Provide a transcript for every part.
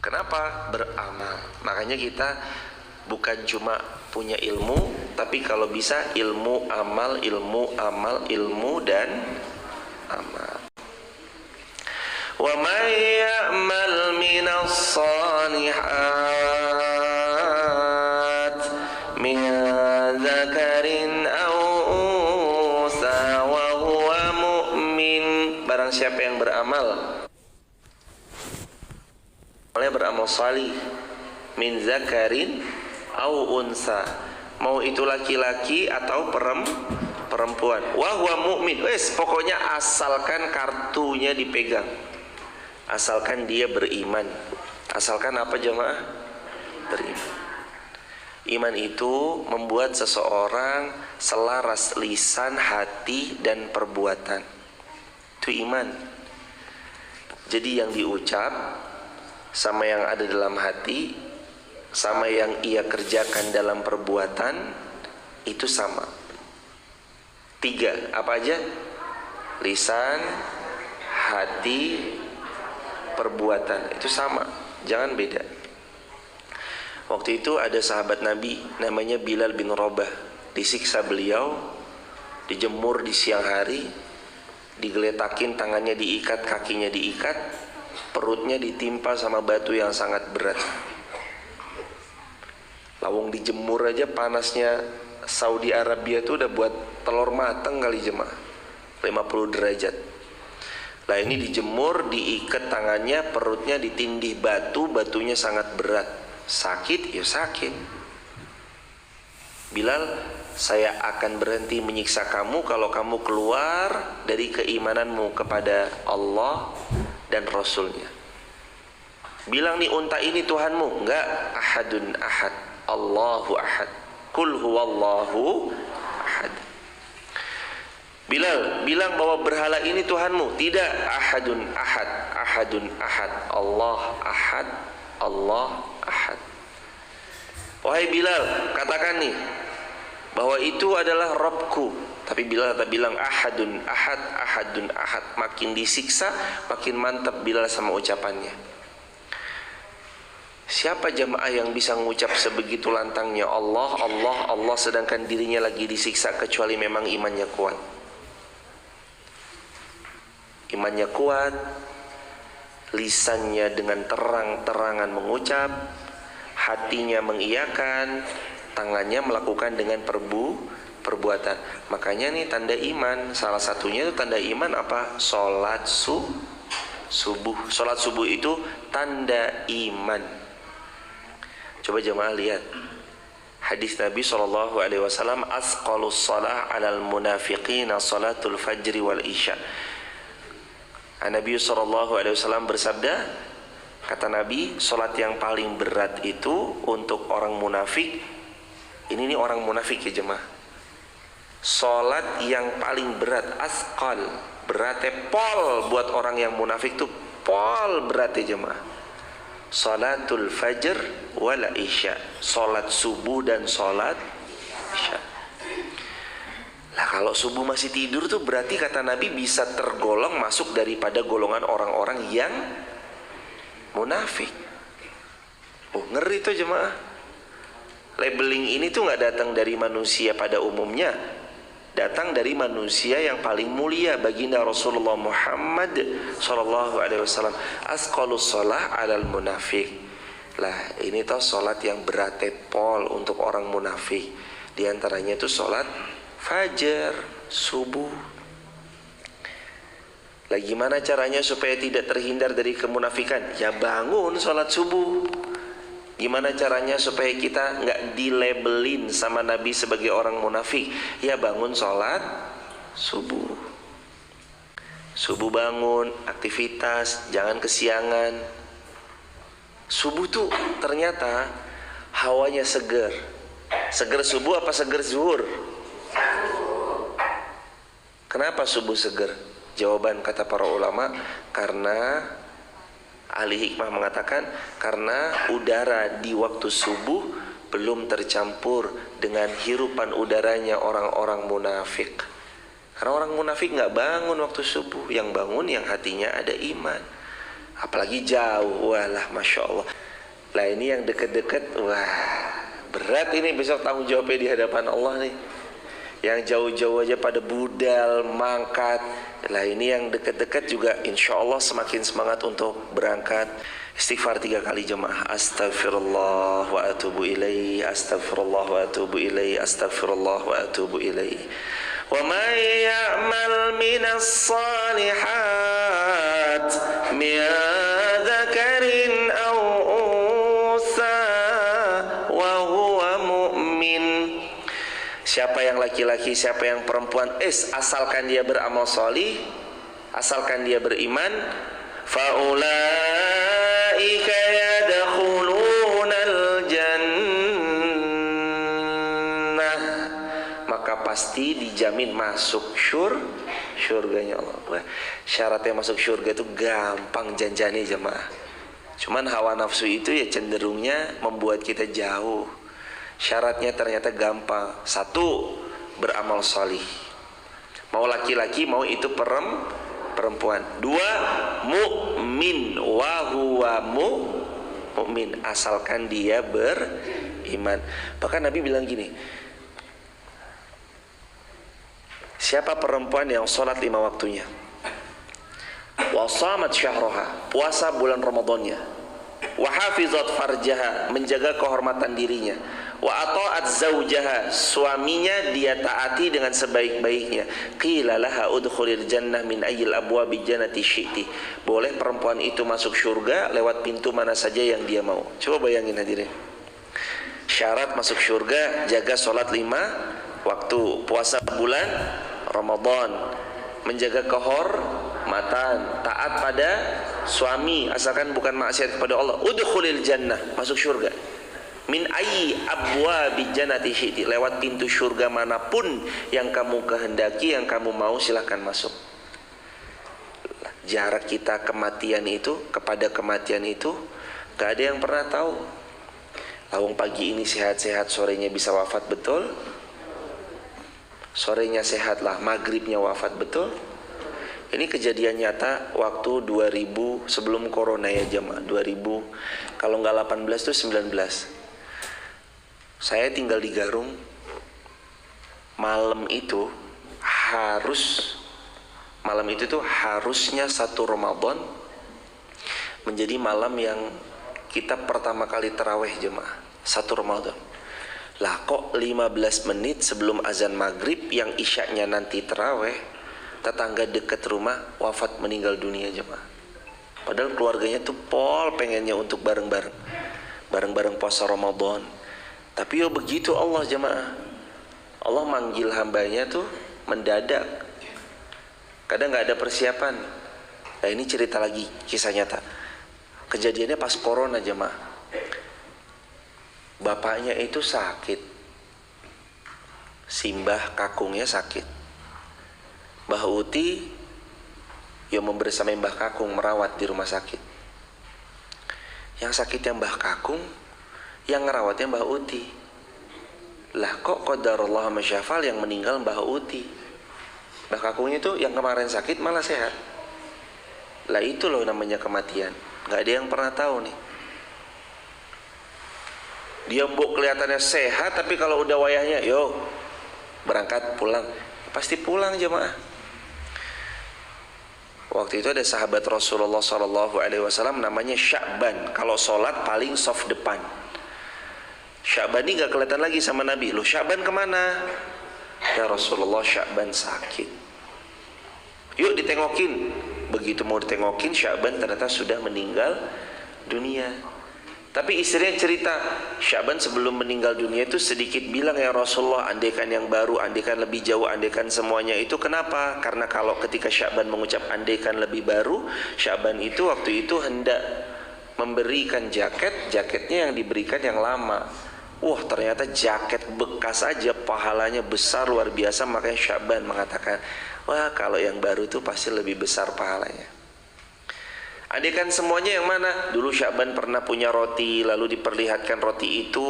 Kenapa? Beramal. Makanya kita bukan cuma punya ilmu, tapi kalau bisa ilmu, amal, ilmu, amal, ilmu dan amal. Wa may ya'mal minas salihat min dzakarin aw unsa wa huwa mu'min. Barang siapa yang beramal, beramal salih, min zakarin au unsa, mau itu laki-laki atau perempuan, wa huwa mu'min, pokoknya asalkan kartunya dipegang, asalkan dia beriman. Asalkan apa jemaah? Beriman. Iman itu membuat seseorang selaras lisan, hati, dan perbuatan. Itu iman. Jadi yang diucap sama yang ada dalam hati, sama yang ia kerjakan dalam perbuatan, itu sama. 3, apa aja? Lisan, hati, perbuatan, itu sama, jangan beda. Waktu itu ada sahabat Nabi namanya Bilal bin Rabah, disiksa beliau, dijemur di siang hari, digeletakin, tangannya diikat, kakinya diikat, perutnya ditimpa sama batu yang sangat berat. Lawang dijemur aja panasnya Saudi Arabia tuh udah buat telur mateng kali jemaah, 50 derajat. Lah ini dijemur, diikat tangannya, perutnya ditindih batu, batunya sangat berat. Sakit? Ya sakit. Bilal, saya akan berhenti menyiksa kamu kalau kamu keluar dari keimananmu kepada Allah dan Rasulnya. Bilang nih unta ini Tuhanmu. Enggak, ahadun ahad, Allahu ahad, kul huwallahu ahad. Bilal, bilang bahwa berhala ini Tuhanmu. Tidak, ahadun ahad, ahadun ahad, Allah ahad, Allah ahad. Wahai Bilal, katakan nih bahwa itu adalah Rabbku. Tapi Bilal tak bilang ahadun ahad, ahadun ahad. Makin disiksa, makin mantap Bilal sama ucapannya. Siapa jamaah yang bisa mengucap sebegitu lantangnya Allah, Allah, Allah, sedangkan dirinya lagi disiksa, kecuali memang imannya kuat. Imannya kuat, lisannya dengan terang-terangan mengucap, hatinya mengiyakan, tangannya melakukan dengan perbuatan. Makanya nih tanda iman, salah satunya itu tanda iman apa? Sholat subuh. Sholat subuh itu tanda iman. Coba jemaah lihat hadis Nabi SAW, asqalus salah alal munafiqina salatul fajri wal isya. Nabi SAW bersabda, kata Nabi, sholat yang paling berat itu untuk orang munafik. Ini nih orang munafik ya jemaah. Sholat yang paling berat, asqal, beratnya pol buat orang yang munafik tuh, pol beratnya jemaah. Salatul fajr wal isya, sholat subuh dan sholat isya. Lah kalau subuh masih tidur tuh berarti kata Nabi bisa tergolong masuk daripada golongan orang-orang yang munafik. Oh ngeri tuh jemaah. Labeling ini tuh nggak datang dari manusia pada umumnya, datang dari manusia yang paling mulia, baginda Rasulullah Muhammad SAW. Asqalus shalah alal munafik. Lah ini toh sholat yang berat pol untuk orang munafik. Di antaranya itu sholat fajar, subuh. Lah gimana caranya supaya tidak terhindar dari kemunafikan? Ya bangun sholat subuh. Gimana caranya supaya kita nggak dilabelin sama Nabi sebagai orang munafik? Ya bangun sholat subuh. Subuh bangun, aktivitas, jangan kesiangan. Subuh tuh ternyata hawanya seger. Seger subuh apa seger zuhur? Kenapa subuh seger? Jawaban kata para ulama, karena ahli hikmah mengatakan karena udara di waktu subuh belum tercampur dengan hirupan udaranya orang-orang munafik. Karena orang munafik nggak bangun waktu subuh, yang bangun yang hatinya ada iman. apalagi jauh, walah Masya Allah. Lah ini yang deket-deket, wah berat ini besok tanggung jawabnya di hadapan Allah nih. Yang jauh-jauh aja pada budal, mangkat. Lah ini yang deket-deket juga insya Allah semakin semangat untuk berangkat. Istighfar 3 kali jemaah. Astaghfirullah wa atubu ilaih, astaghfirullah wa atubu ilaih, astaghfirullah wa atubu ilaih. Wa man ya'mal minas salihat min dzakarin aw unsa wa huwa mu'min. Siapa yang laki-laki, siapa yang perempuan, asalkan dia beramal solih, asalkan dia beriman, faulaika yadkhulunal jannah, maka pasti dijamin masuk surganya Allah. Wah, syaratnya masuk surga itu gampang janjani jemaah. Cuman hawa nafsu itu ya cenderungnya membuat kita jauh. Syaratnya ternyata gampang. 1, beramal salih. Mau laki-laki, mau itu perempuan. 2, mukmin, wa huwa mukmin, asalkan dia beriman. Bahkan Nabi bilang gini, siapa perempuan yang sholat 5 waktunya, wa shamat syahraha, puasa bulan Ramadannya, wa hafizat farjaha, menjaga kehormatan dirinya, wa ata'at zaujaha, suaminya dia taati dengan sebaik-baiknya, qila laha udkhulil jannah min ayyil abwabi jannati syi'ti, boleh perempuan itu masuk surga lewat pintu mana saja yang dia mau. Coba bayangin hadirin, syarat masuk surga, jaga sholat 5 waktu, puasa bulan Ramadan, menjaga kehormatan, taat pada suami asalkan bukan maksiat kepada Allah, udkhulil jannah, masuk surga, min ayyi abwabi jannati syi'ti, lewat pintu surga manapun yang kamu kehendaki, yang kamu mau, silahkan masuk. Jarak kita kematian itu, kepada kematian itu gak ada yang pernah tahu. Lawang pagi ini sehat-sehat, sorenya bisa wafat, betul? Sorenya sehat lah, maghribnya wafat, betul? Ini kejadian nyata waktu 2000 sebelum corona ya jemaah, 2000 kalau nggak 18 tuh 19. Saya tinggal di Garung. Malam itu tuh harusnya 1 Ramadan menjadi malam yang kita pertama kali taraweh jemaah, 1 Ramadan. Lah kok 15 menit sebelum azan maghrib yang isyaknya nanti taraweh, tetangga dekat rumah wafat, meninggal dunia jemaah. Padahal keluarganya tuh pengennya untuk bareng-bareng puasa Ramadan. Tapi ya begitu Allah jemaah, Allah manggil hambanya tuh mendadak, kadang nggak ada persiapan. Nah ini cerita lagi, kisah nyata. Kejadiannya pas corona jemaah. Bapaknya itu sakit, simbah kakungnya sakit. Mbah Uti yang membersamai Mbah Kakung merawat di rumah sakit. Yang sakitnya Mbah Kakung, yang ngerawatnya Mbah Uti. Lah kok qadarullah masyafal yang meninggal Mbah Uti. Mbah Kakungnya itu yang kemarin sakit malah sehat. Lah itu loh namanya kematian. Gak ada yang pernah tahu nih. Dia mbok kelihatannya sehat, tapi kalau udah wayahnya, yo berangkat pulang, pasti pulang jemaah. Waktu itu ada sahabat Rasulullah SAW namanya Sya'ban. Kalau sholat paling soft depan. Sya'ban ini gak kelihatan lagi sama Nabi. Loh Sya'ban kemana? Ya Rasulullah, Sya'ban sakit. Yuk ditengokin. Begitu mau ditengokin, Sya'ban ternyata sudah meninggal dunia. Tapi istrinya cerita, Sya'ban sebelum meninggal dunia itu sedikit bilang, ya Rasulullah, andaikan yang baru, andaikan lebih jauh, andaikan semuanya itu. Kenapa? Karena kalau ketika Sya'ban mengucap andaikan lebih baru, Sya'ban itu waktu itu hendak memberikan jaketnya yang diberikan yang lama. Wah ternyata jaket bekas aja pahalanya besar luar biasa. Makanya Sya'ban mengatakan, wah kalau yang baru itu pasti lebih besar pahalanya. Andaikan semuanya yang mana? Dulu Sya'ban pernah punya roti, lalu diperlihatkan roti itu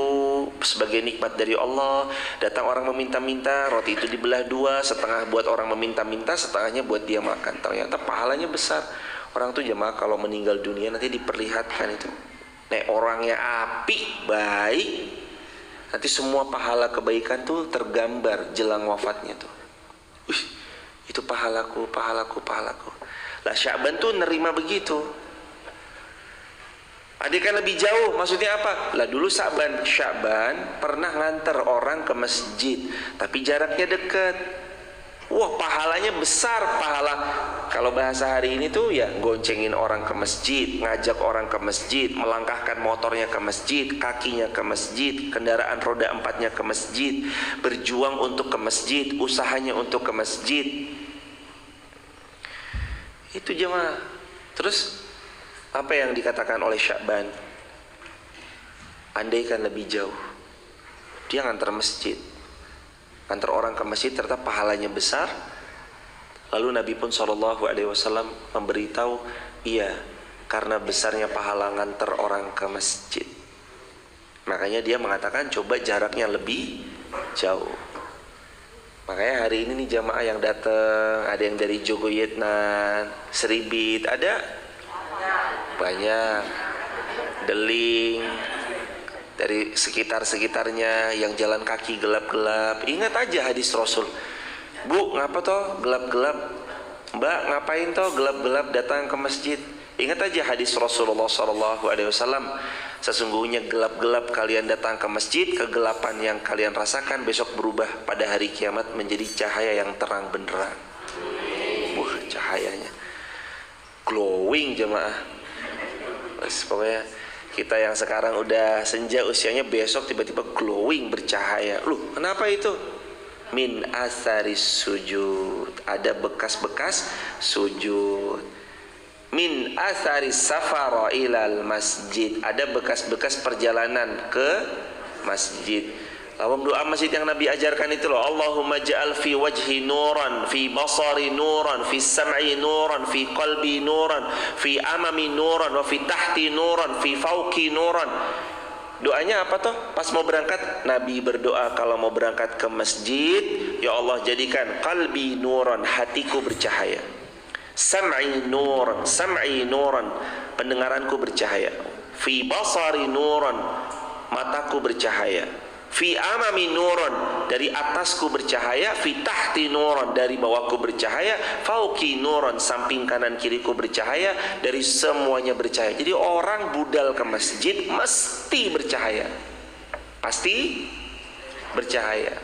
sebagai nikmat dari Allah. Datang orang meminta-minta, roti itu dibelah 2, setengah buat orang meminta-minta, setengahnya buat dia makan. Ternyata pahalanya besar. Orang tuh jemaah kalau meninggal dunia nanti diperlihatkan itu. Nek orangnya apik, baik, nanti semua pahala kebaikan tuh tergambar jelang wafatnya tuh. Itu pahalaku, pahalaku, pahalaku. Lah Sya'ban tuh nerima begitu. Adik kan lebih jauh, maksudnya apa? Lah dulu Sya'ban pernah nganter orang ke masjid, tapi jaraknya dekat. Wah, pahalanya besar. Pahala kalau bahasa hari ini tuh ya goncengin orang ke masjid, ngajak orang ke masjid, melangkahkan motornya ke masjid, kakinya ke masjid, kendaraan roda 4-nya ke masjid, berjuang untuk ke masjid, usahanya untuk ke masjid. Itu jemaah. Terus apa yang dikatakan oleh Sya'ban? Andaikan lebih jauh, dia ngantar masjid, antar orang ke masjid, ternyata pahalanya besar. Lalu Nabi pun SAW memberitahu, iya, karena besarnya pahala ngantar orang ke masjid, makanya dia mengatakan coba jaraknya lebih jauh. Makanya hari ini nih jamaah yang datang, ada yang dari Jogoyetnan, Seribit, ada banyak, Deling, dari sekitar-sekitarnya yang jalan kaki gelap-gelap. Ingat aja hadis Rasul. Bu, ngapa toh gelap-gelap? Mbak, ngapain toh gelap-gelap datang ke masjid? Ingat aja hadis Rasulullah SAW. Sesungguhnya gelap-gelap kalian datang ke masjid, kegelapan yang kalian rasakan besok berubah pada hari kiamat menjadi cahaya yang terang benderang. Cahayanya glowing jemaah. Pokoknya kita yang sekarang udah senja usianya, besok tiba-tiba glowing, bercahaya. Loh, kenapa itu? Min asaris sujud. Ada bekas-bekas sujud. Min asaris safara ilal masjid. Ada bekas-bekas perjalanan ke masjid. Lalu doa masjid yang Nabi ajarkan itu loh. Allahumma ja'al fi wajhi nuran, fi basari nuran, fi sam'i nuran, fi qalbi nuran, fi amami nuran, wa fi tahti nuran, fi fauqi nuran. Doanya apa toh? Pas mau berangkat, Nabi berdoa kalau mau berangkat ke masjid, ya Allah jadikan qalbi nuran, hatiku bercahaya. Sam'i nuran, pendengaranku bercahaya. Fi basari nuran, mataku bercahaya. Fi amami nuran, dari atasku bercahaya. Fi tahti nuran, dari bawahku bercahaya. Fauqi nuran, samping kanan kiriku bercahaya. Dari semuanya bercahaya. Jadi orang budal ke masjid mesti bercahaya, pasti bercahaya.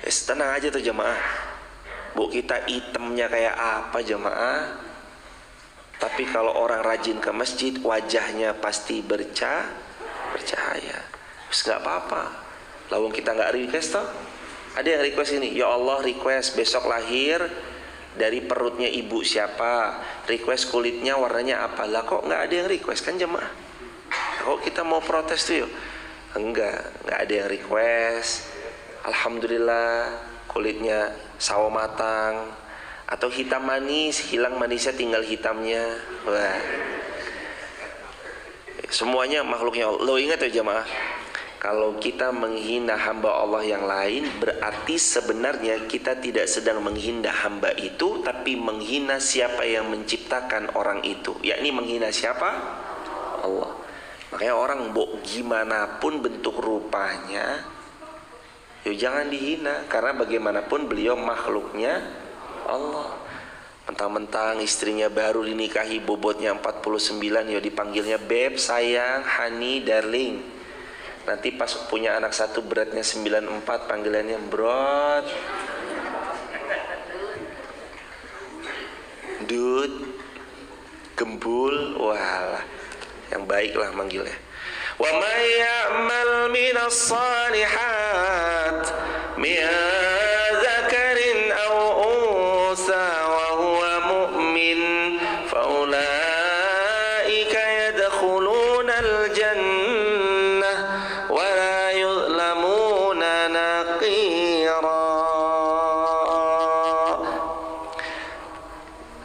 Tenang aja tuh jemaah. Bu, kita hitamnya kayak apa jemaah, tapi kalau orang rajin ke masjid wajahnya pasti bercahaya. Terus gak apa-apa. Lawang kita gak request toh. Ada yang request ini, ya Allah request besok lahir dari perutnya ibu siapa, request kulitnya warnanya apa. Lah kok gak ada yang request kan jemaah? Kok kita mau protes tuh yuk? Enggak ada yang request. Alhamdulillah kulitnya sawo matang, atau hitam manis, hilang manisnya tinggal hitamnya. Wah, semuanya makhluknya Allah. Lo ingat ya jemaah, kalau kita menghina hamba Allah yang lain, berarti sebenarnya kita tidak sedang menghina hamba itu, tapi menghina siapa yang menciptakan orang itu, yakni menghina siapa? Allah. Makanya orang gimana pun bentuk rupanya, yuk jangan dihina, karena bagaimanapun beliau makhluknya Allah. Mentang-mentang istrinya baru dinikahi, bobotnya 49, yuk dipanggilnya beb, sayang, honey, darling. Nanti pas punya anak satu beratnya 94, panggilannya brot, dud, gembul. Walah, yang baik lah manggilnya. Wa may ya'mal minas salihat min dzakarin aw unsa wa huwa mu'min fa ulaika yadkhuluna al-jannah wa la yuzlamuna naqira.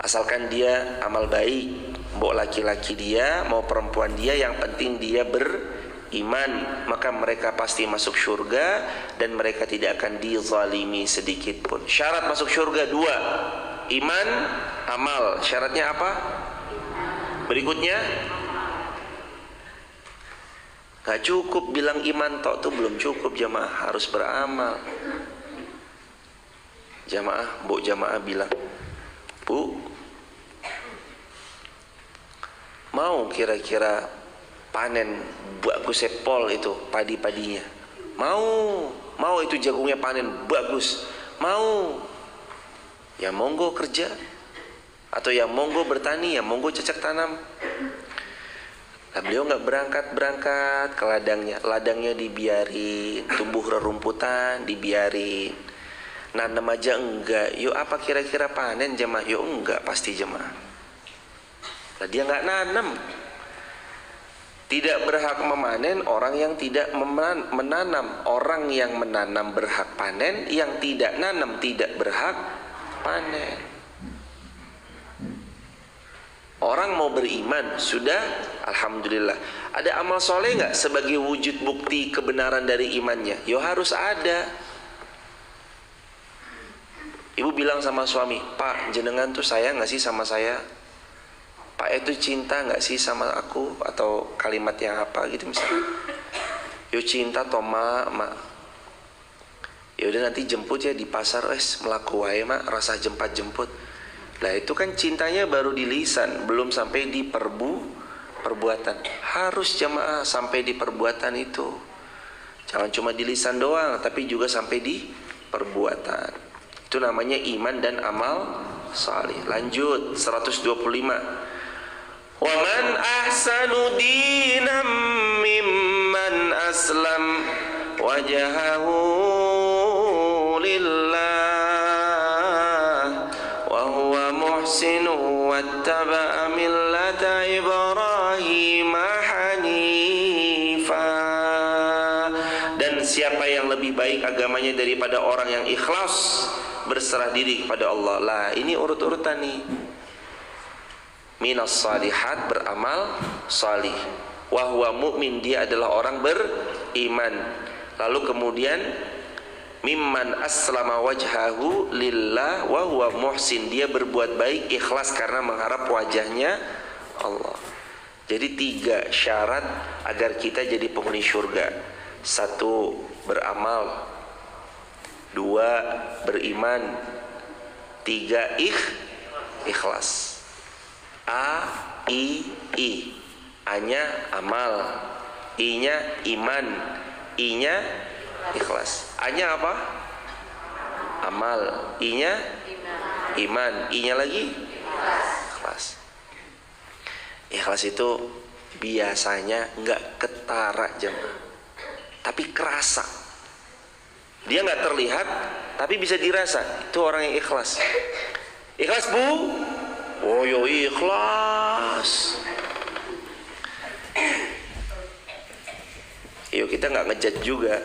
Asalkan dia amal baik, mau laki-laki dia, mau perempuan dia, yang penting dia beriman, maka mereka pasti masuk surga dan mereka tidak akan dizalimi sedikit pun. Syarat masuk surga 2, Iman, amal. Syaratnya apa? Berikutnya, gak cukup bilang iman tok tuh belum cukup jamaah, harus beramal. Jamaah, bu jamaah bilang, bu, mau kira-kira panen bagus sepol itu padi-padinya? Mau itu jagungnya panen bagus? Mau? Ya monggo kerja, atau ya monggo bertani, ya monggo cecek tanam. Nah, beliau nggak berangkat ke ladangnya dibiarin, tumbuh rerumputan dibiarin, nanam aja enggak. Yuk apa kira-kira panen jemaah? Yuk enggak pasti jemaah. Nah, dia nggak nanam. Tidak berhak memanen orang yang tidak menanam. Orang yang menanam berhak panen, yang tidak nanam tidak berhak panen. Orang mau beriman sudah, alhamdulillah. Ada amal soleh nggak sebagai wujud bukti kebenaran dari imannya? Yo harus ada. Ibu bilang sama suami, Pak, jenengan tuh sayang nggak sih sama saya? Pak itu cinta nggak sih sama aku? Atau kalimat yang apa gitu misalnya? Yo cinta toh mak. Ya udah nanti jemput ya di pasar, melaku wae mak, rasa jemput. Nah itu kan cintanya baru di lisan, belum sampai di perbuatan. Harus jamaah sampai di perbuatan itu. Jangan cuma di lisan doang, tapi juga sampai di perbuatan. Itu namanya iman dan amal salih. Lanjut 125. Wa man ahsanu dinam mimman aslam wajhahu wattaba'a millata Ibrahim hanifa. Dan siapa yang lebih baik agamanya daripada orang yang ikhlas berserah diri kepada Allah. Lah ini urut-urutan nih. Minas salihat, beramal salih. Wa huwa mu'min, dia adalah orang beriman. Lalu kemudian mimman aslama wajhahu lillah wa huwa muhsin, dia berbuat baik ikhlas karena mengharap wajahnya Allah. Jadi 3 syarat agar kita jadi penghuni surga. 1 beramal, 2 beriman, 3 ikhlas. A I A-nya amal, I-nya iman, I-nya ikhlas. A-nya apa? Amal. I-nya iman. I-nya lagi ikhlas. Ikhlas itu biasanya nggak ketara jemaah, tapi kerasa. Dia nggak terlihat, tapi bisa dirasa. Itu orang yang ikhlas. Ikhlas bu? Oh yo ikhlas. Yuk kita nggak ngejat juga.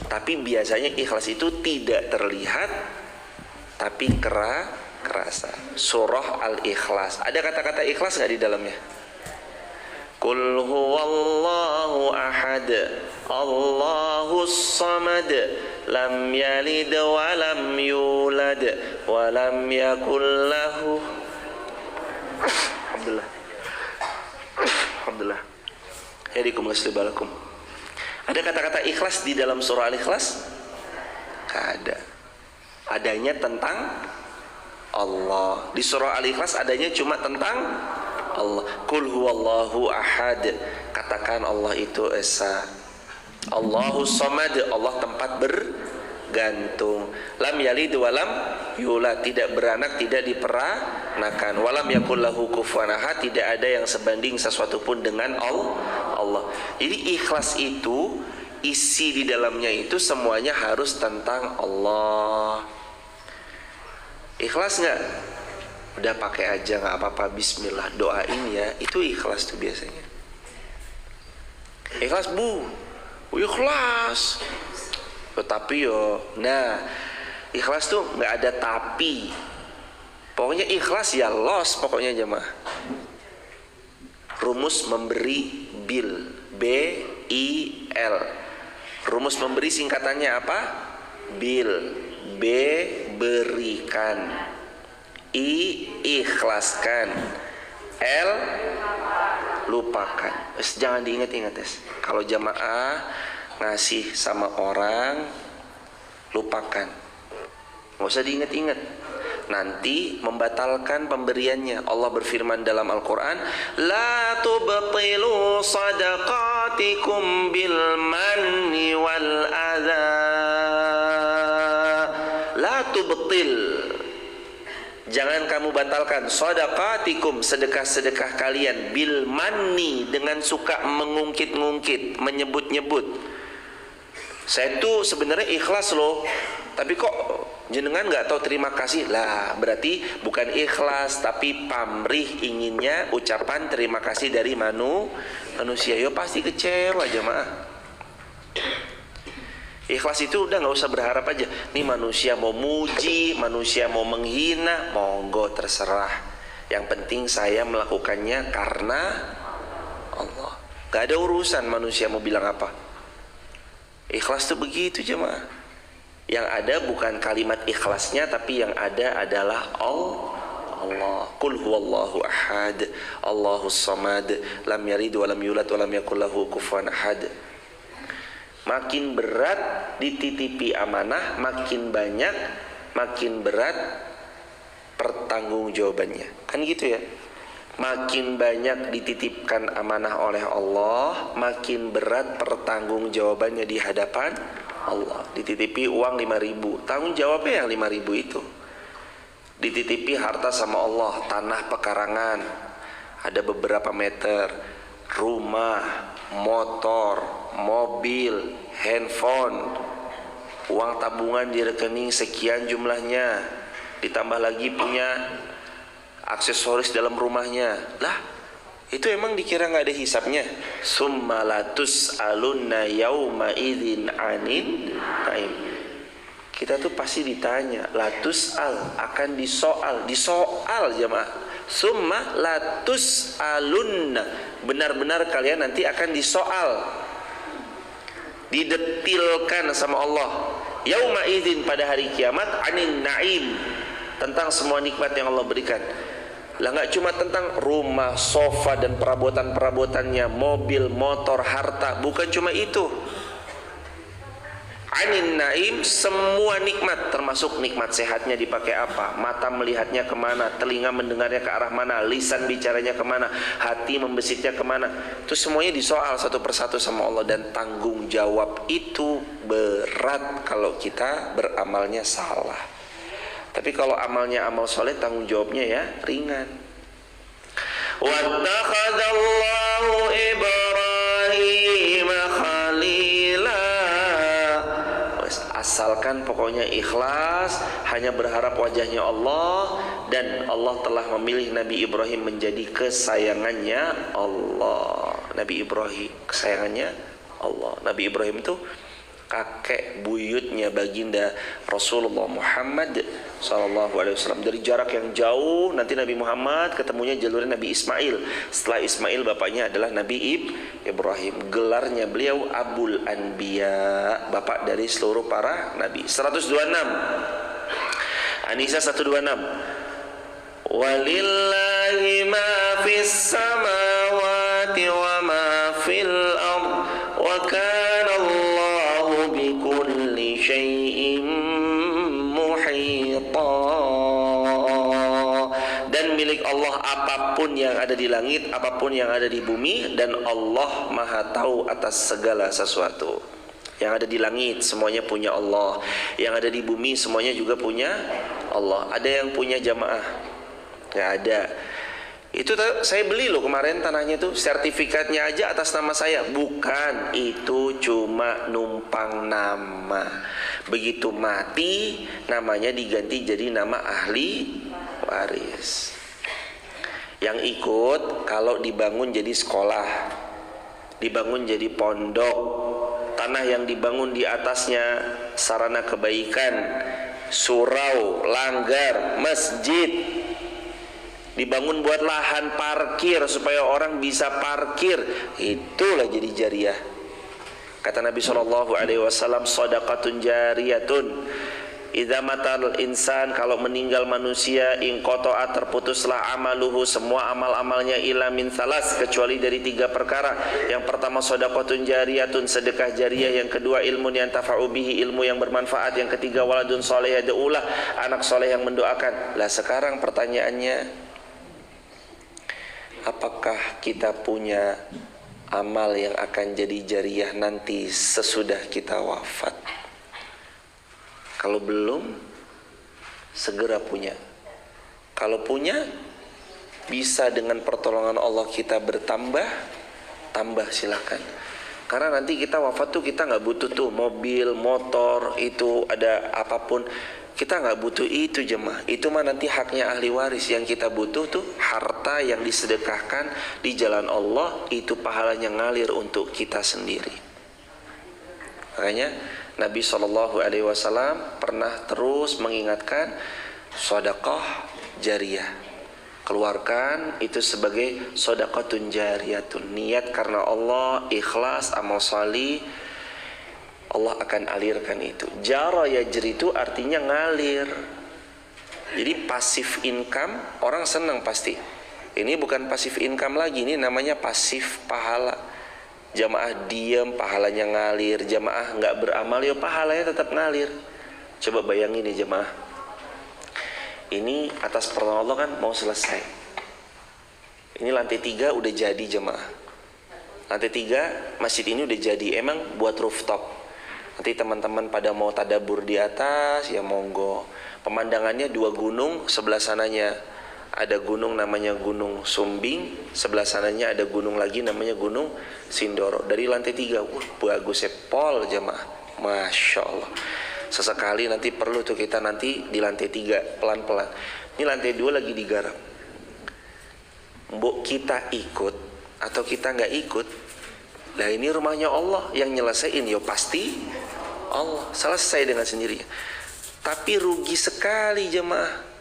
Tapi biasanya ikhlas itu tidak terlihat, tapi kerasa. Surah Al-Ikhlas. Ada kata-kata ikhlas nggak di dalamnya? Qul huwallahu ahad, Allahus samad, lam yalid wa lam yulad wa lam yakul lahu. Alhamdulillah. Hadikum wasbalakum. Ada kata-kata ikhlas di dalam surah Al-Ikhlas? Gak ada. Adanya tentang Allah. Di surah Al-Ikhlas adanya cuma tentang Allah. Qul huwallahu ahad. Katakan Allah itu esa. Allahus samad, Allah tempat bergantung. Lam yalid walam yulad, tidak beranak, tidak diperanakan. Walam yakul lahu kufuwan ahad, tidak ada yang sebanding sesuatu pun dengan Allah. Jadi ikhlas itu isi di dalamnya itu semuanya harus tentang Allah. Ikhlas nggak? Udah pakai aja nggak apa-apa, Bismillah, doain ya. Itu ikhlas tuh biasanya. Ikhlas bu, ikhlas. Tapi yo, nah ikhlas tuh nggak ada tapi. Pokoknya ikhlas ya los pokoknya jemaah. Rumus memberi bil, B-I-L. Rumus memberi singkatannya apa? Bil, B berikan, ikhlaskan. L, lupakan. Jangan diingat-ingat, kalau jamaah ngasih sama orang, lupakan, nggak usah diingat-ingat, nanti membatalkan pemberiannya. Allah berfirman dalam Al-Quran, la tubtilu sadaqatikum bil manni wal adha. La tubtil, jangan kamu batalkan, sadaqatikum, sedekah-sedekah kalian, bil manni, dengan suka mengungkit-ngungkit, menyebut-nyebut. Saya tuh sebenarnya ikhlas loh, tapi kok jenengan nggak tahu terima kasih. Lah, berarti bukan ikhlas, tapi pamrih, inginnya ucapan terima kasih dari manusia. Yo pasti kecewa jemaah. Ikhlas itu udah nggak usah berharap aja. Nih manusia mau muji, manusia mau menghina, monggo terserah. Yang penting saya melakukannya karena Allah. Gak ada urusan manusia mau bilang apa. Ikhlas tuh begitu jemaah. Yang ada bukan kalimat ikhlasnya, tapi yang ada adalah Allah. Qul huwallahu ahad, Allahus samad, lam yalid wa lam yulad wa lam yakul lahu kufuwan ahad. Makin berat dititipi amanah, makin banyak, makin berat pertanggungjawabannya. Kan gitu ya. Makin banyak dititipkan amanah oleh Allah, makin berat pertanggungjawabannya di hadapan Allah. Dititipi uang 5.000, tanggung jawabnya yang 5.000 itu. Dititipi harta sama Allah, tanah pekarangan, ada beberapa meter, rumah, motor, mobil, handphone, uang tabungan di rekening sekian jumlahnya, ditambah lagi punya aksesoris dalam rumahnya. Lah, itu emang dikira nggak ada hisapnya? Summa latus alunna yauma idzin anin naim. Kita tuh pasti ditanya, latus al, akan disoal jemaah. Summa latus alunna, benar-benar kalian nanti akan disoal, didetilkan sama Allah. Yauma idzin, pada hari kiamat, anin naim, tentang semua nikmat yang Allah berikan. Lah nggak cuma tentang rumah, sofa dan perabotan-perabotannya, mobil, motor, harta, bukan cuma itu. Anin naim, semua nikmat, termasuk nikmat sehatnya dipakai apa, mata melihatnya kemana, telinga mendengarnya ke arah mana, lisan bicaranya kemana, hati membesitnya kemana. Itu semuanya disoal satu persatu sama Allah. Dan tanggung jawab itu berat kalau kita beramalnya salah. Tapi kalau amalnya amal soleh, tanggung jawabnya ya ringan. Wattakhadallahu Ibrahim khalila. Asalkan pokoknya ikhlas, hanya berharap wajahnya Allah, dan Allah telah memilih Nabi Ibrahim menjadi kesayangannya Allah. Nabi Ibrahim kesayangannya Allah. Nabi Ibrahim itu kakek buyutnya baginda Rasulullah Muhammad SAW. Dari jarak yang jauh, nanti Nabi Muhammad ketemunya jalurnya Nabi Ismail. Setelah Ismail, bapaknya adalah Nabi Ibrahim. Gelarnya beliau Abul Anbiya, bapak dari seluruh para nabi. 126 An-Nisa 126. Walillahi ma fis samawati wa ma fil ard wa kana Allahu bikulli syai'in muhita. Dan milik Allah apapun yang ada di langit, apapun yang ada di bumi, dan Allah Maha tahu atas segala sesuatu. Yang ada di langit semuanya punya Allah, yang ada di bumi semuanya juga punya Allah. Ada yang punya jamaah? Nggak ada. Itu saya beli loh kemarin tanahnya tuh, sertifikatnya aja atas nama saya. Bukan, itu cuma numpang nama. Begitu mati, namanya diganti jadi nama ahli waris. Yang ikut kalau dibangun jadi sekolah, dibangun jadi pondok, tanah yang dibangun di atasnya sarana kebaikan, surau, langgar, masjid, dibangun buat lahan parkir supaya orang bisa parkir, itulah jadi jariah. Kata Nabi SAW, shadaqatun jariyatun, Idza matal insan, kalau meninggal manusia, in qata'a, terputuslah amaluhu, semua amal-amalnya, ila min salas, kecuali dari 3 perkara. Yang pertama shadaqatun jariyatun, sedekah jariyah. Yang kedua ilmun yantafa'u bihi, ilmu yang bermanfaat. Yang ketiga waladun saleh yad'ulah, anak soleh yang mendoakan. Lah sekarang pertanyaannya, apakah kita punya amal yang akan jadi jariyah nanti sesudah kita wafat? Kalau belum, segera punya. Kalau punya, bisa dengan pertolongan Allah kita bertambah, tambah silakan. Karena nanti kita wafat tuh kita nggak butuh tuh mobil, motor, itu ada apapun. Kita nggak butuh itu jemaah. Itu mah nanti haknya ahli waris. Yang kita butuh tuh harta yang disedekahkan di jalan Allah, itu pahalanya ngalir untuk kita sendiri. Makanya Nabi SAW pernah terus mengingatkan sedekah jariyah. Keluarkan itu sebagai sedekatun jariyatun. Niat karena Allah, ikhlas, amal salih, Allah akan alirkan itu. Jara yajri itu artinya ngalir. Jadi passive income, orang senang pasti. Ini bukan passive income lagi, ini namanya pasif pahala. Jamaah diam, pahalanya ngalir. Jamaah nggak beramal, ya pahalanya tetap ngalir. Coba bayangin nih jamaah, ini atas pertolongan Allah kan mau selesai. Ini lantai 3 udah jadi jamaah. Lantai 3 masjid ini udah jadi, emang buat rooftop. Nanti teman-teman pada mau tadabur di atas, ya monggo. Pemandangannya 2 gunung, sebelah sananya ada gunung namanya Gunung Sumbing, sebelah sananya ada gunung lagi namanya Gunung Sindoro. Dari lantai 3, bagus pol jamaah, masya Allah. Sesekali nanti perlu tuh kita nanti di lantai 3 pelan-pelan. Ini lantai 2 lagi digarap. Mbok kita ikut atau kita nggak ikut, lah ini rumahnya Allah, yang nyelesain ya pasti Allah, selesai dengan sendirinya. Tapi rugi sekali jemaah.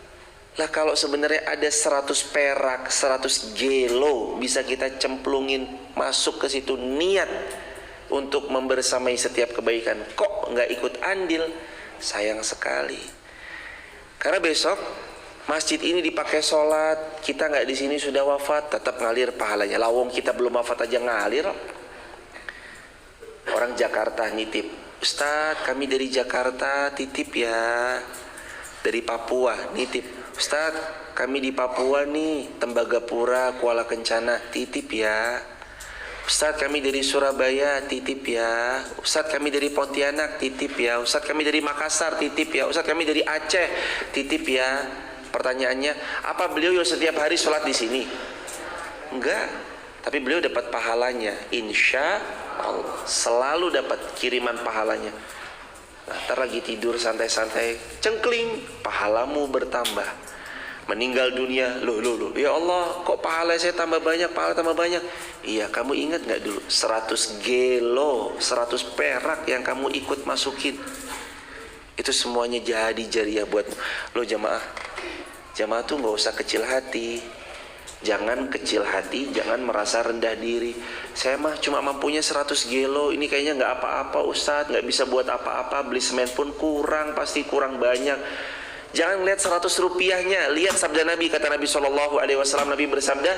Lah kalau sebenarnya ada 100 perak, 100 gelo bisa kita cemplungin masuk ke situ, niat untuk membersamai setiap kebaikan, kok nggak ikut andil, sayang sekali. Karena besok masjid ini dipakai sholat, kita nggak di sini sudah wafat, tetap ngalir pahalanya. Lawong kita belum wafat aja ngalir. Orang Jakarta nitip, Ustadz kami dari Jakarta titip ya, dari Papua nitip, Ustadz kami di Papua nih, Tembagapura, Kuala Kencana, titip ya. Ustadz kami dari Surabaya, titip ya. Ustadz kami dari Pontianak, titip ya. Ustadz kami dari Makassar, titip ya. Ustadz kami dari Aceh, titip ya. Pertanyaannya, apa beliau setiap hari sholat di sini? Enggak, tapi beliau dapat pahalanya, insya Allah selalu dapat kiriman pahalanya. Nah, ntar lagi tidur santai-santai, cengkling, pahalamu bertambah. Meninggal dunia, loh, ya Allah, kok pahala saya tambah banyak, pahala tambah banyak. Iya, kamu ingat nggak dulu 100 gelo, 100 perak yang kamu ikut masukin, itu semuanya jadi jariyah buatmu. Loh jamaah tuh nggak usah kecil hati. Jangan kecil hati, jangan merasa rendah diri. Saya mah cuma mampunya 100 gelo, ini kayaknya nggak apa-apa Ustadz, nggak bisa buat apa-apa, beli semen pun kurang, pasti kurang banyak. Jangan lihat 100 rupiahnya, lihat sabda Nabi. Kata Nabi SAW, Nabi bersabda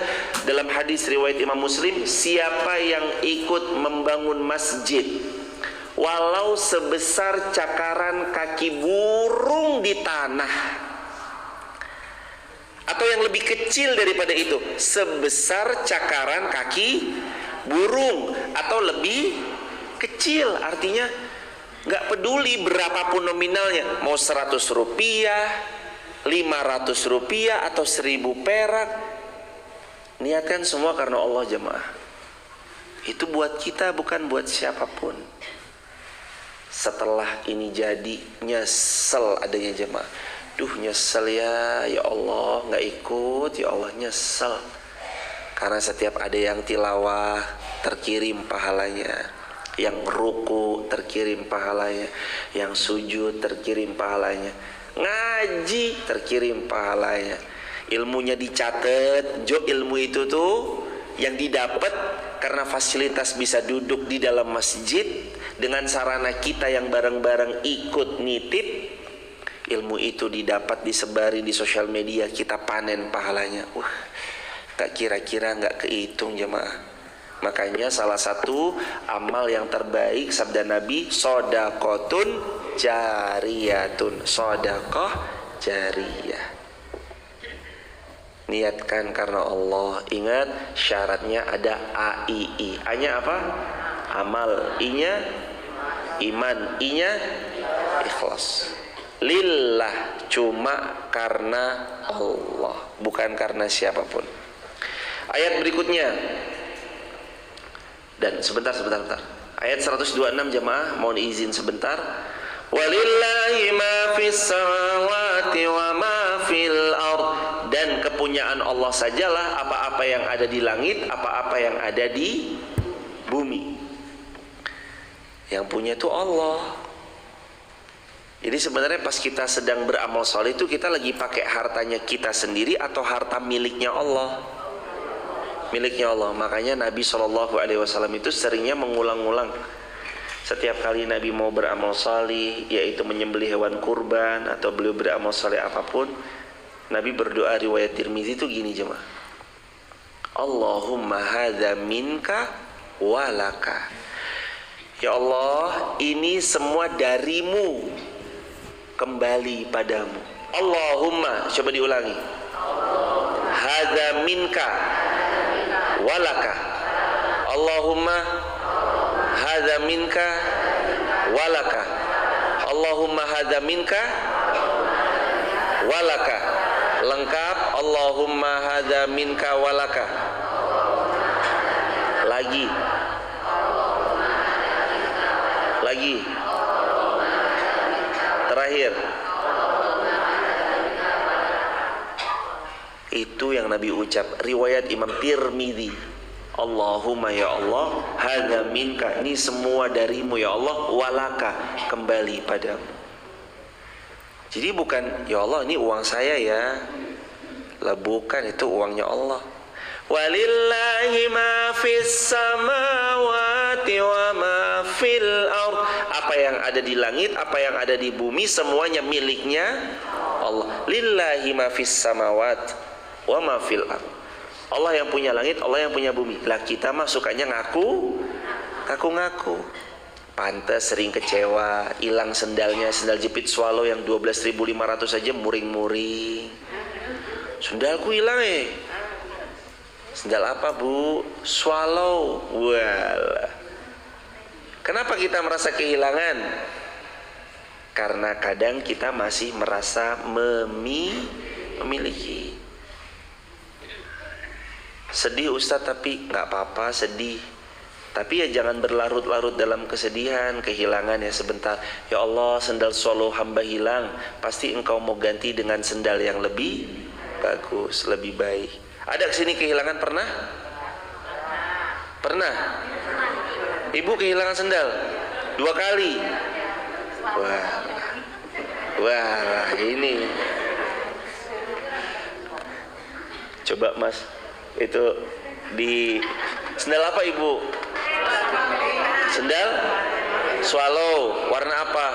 dalam hadis riwayat Imam Muslim, siapa yang ikut membangun masjid walau sebesar cakaran kaki burung di tanah, atau yang lebih kecil daripada itu, sebesar cakaran kaki burung atau lebih kecil, artinya nggak peduli berapapun nominalnya, mau 100 rupiah, 500 rupiah atau 1000 perak, niatkan semua karena Allah jemaah. Itu buat kita, bukan buat siapapun. Setelah ini jadi, nyesel adanya jemaah. Duh nyesel ya Allah nggak ikut, ya Allah nyesel. Karena setiap ada yang tilawah terkirim pahalanya, yang ruku terkirim pahalanya, yang sujud terkirim pahalanya, ngaji terkirim pahalanya, ilmunya dicatat. Jo ilmu itu tuh yang didapat karena fasilitas bisa duduk di dalam masjid dengan sarana kita yang bareng-bareng ikut nitip, ilmu itu didapat, disebari di sosial media, kita panen pahalanya. Wah, gak kira-kira gak kehitung jemaah. Makanya salah satu amal yang terbaik sabda Nabi, sodakotun jariyatun, sodakoh jariyah. Niatkan karena Allah. Ingat syaratnya ada AII. A-nya apa? Amal. I-nya iman. I-nya ikhlas. Lillah, cuma karena Allah, bukan karena siapapun. Ayat berikutnya. Dan sebentar. Ayat 126 jemaah, mohon izin sebentar. Walillahi ma fis samawati wa ma fil ard. Dan kepunyaan Allah sajalah apa-apa yang ada di langit, apa-apa yang ada di bumi. Yang punya itu Allah. Jadi sebenarnya pas kita sedang beramal soleh itu kita lagi pakai hartanya kita sendiri atau harta miliknya Allah? Miliknya Allah. Makanya Nabi SAW itu seringnya mengulang-ulang. Setiap kali Nabi mau beramal soleh, yaitu menyembelih hewan kurban atau beliau beramal soleh apapun, Nabi berdoa, riwayat Tirmizi itu gini jemaah. Allahumma hadza minka walaka. Ya Allah, ini semua darimu, kembali padamu. Allahumma, coba diulangi. Hadza minka walaka. Allahumma hadza minka walaka. Allahumma hadza minka walaka. Lengkap. Allahumma hadza minka walaka. Lagi. Terakhir. Itu yang Nabi ucap. Riwayat Imam Tirmizi. Allahumma ya Allah, hadza minka, ini semua darimu ya Allah, walaka, kembali padamu. Jadi bukan ya Allah ini uang saya ya. Lah bukan, itu uangnya Allah. Walillahi ma fis samawati wa ma fil ard. Apa yang ada di langit, apa yang ada di bumi, semuanya miliknya Allah. Lillahi ma fis samawati wa ma fil ard. Allah yang punya langit, Allah yang punya bumi. Lah kita mah sukanya ngaku-ngaku. Pantes sering kecewa, hilang sendalnya, sendal jepit swallow yang 12.500 saja muring-muring. Sendalku hilang Sendal apa bu? Swallow. Walah. Kenapa kita merasa kehilangan? Karena kadang kita masih merasa memiliki. Sedih Ustaz, tapi gak apa-apa sedih. Tapi ya jangan berlarut-larut dalam kesedihan, kehilangan ya sebentar. Ya Allah, sendal swallow hamba hilang. Pasti engkau mau ganti dengan sendal yang lebih bagus, lebih baik. Ada kesini kehilangan pernah? Pernah? Ibu kehilangan sendal 2 kali. Wah, ini. Coba Mas, itu di sendal apa ibu? Sendal swallow, warna apa?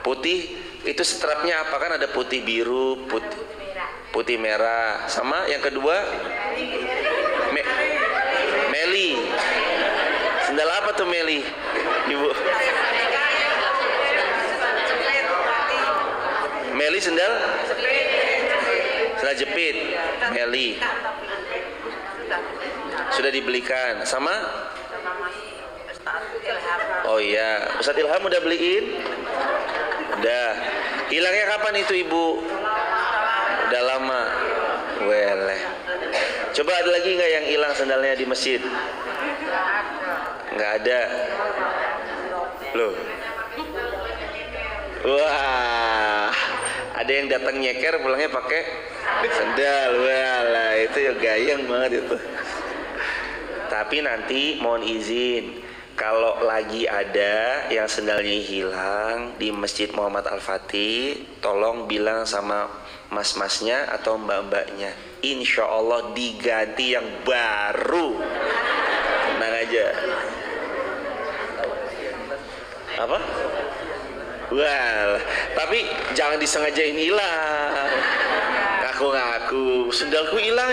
Putih. Itu strapnya apa? Kan ada putih biru, putih merah. Sama yang kedua Meli. Sendal apa tuh Meli? Ibu. Meli sendal jepit. Meli. Sudah dibelikan sama? Oh iya, Ustadz Ilham udah beliin? Udah. Hilangnya kapan itu ibu? Udah lama. Weleh. Coba ada lagi nggak yang hilang sendalnya di masjid? Nggak ada. Loh. Wah. Ada yang datang nyeker pulangnya pakai sendal. Walah, itu ya gayeng banget itu. Tapi nanti mohon izin, kalau lagi ada yang sendalnya hilang di Masjid Muhammad Al-Fatih, tolong bilang sama mas-masnya atau mbak-mbaknya, insya Allah diganti yang baru. Tenang aja. Apa? Wah, tapi jangan disengajain hilang. Ngaku-ngaku sendalku hilang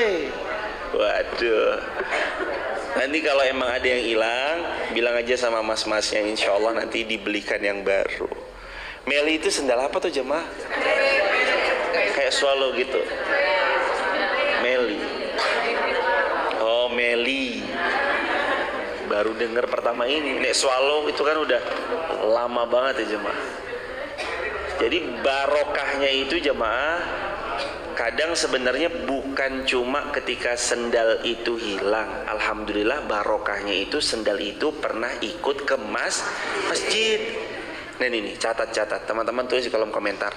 Waduh. Nanti kalau emang ada yang hilang, bilang aja sama mas-masnya, insya Allah nanti dibelikan yang baru. Meli itu sendal apa tuh jemaah? Kayak swallow gitu. Meli. Oh, Meli. Baru dengar pertama ini. Nek swallow itu kan udah lama banget ya jemaah. Jadi barokahnya itu jemaah, kadang sebenarnya bukan cuma ketika sendal itu hilang. Alhamdulillah barokahnya itu sendal itu pernah ikut ke masjid. Nah ini catat teman-teman, tulis di kolom komentar.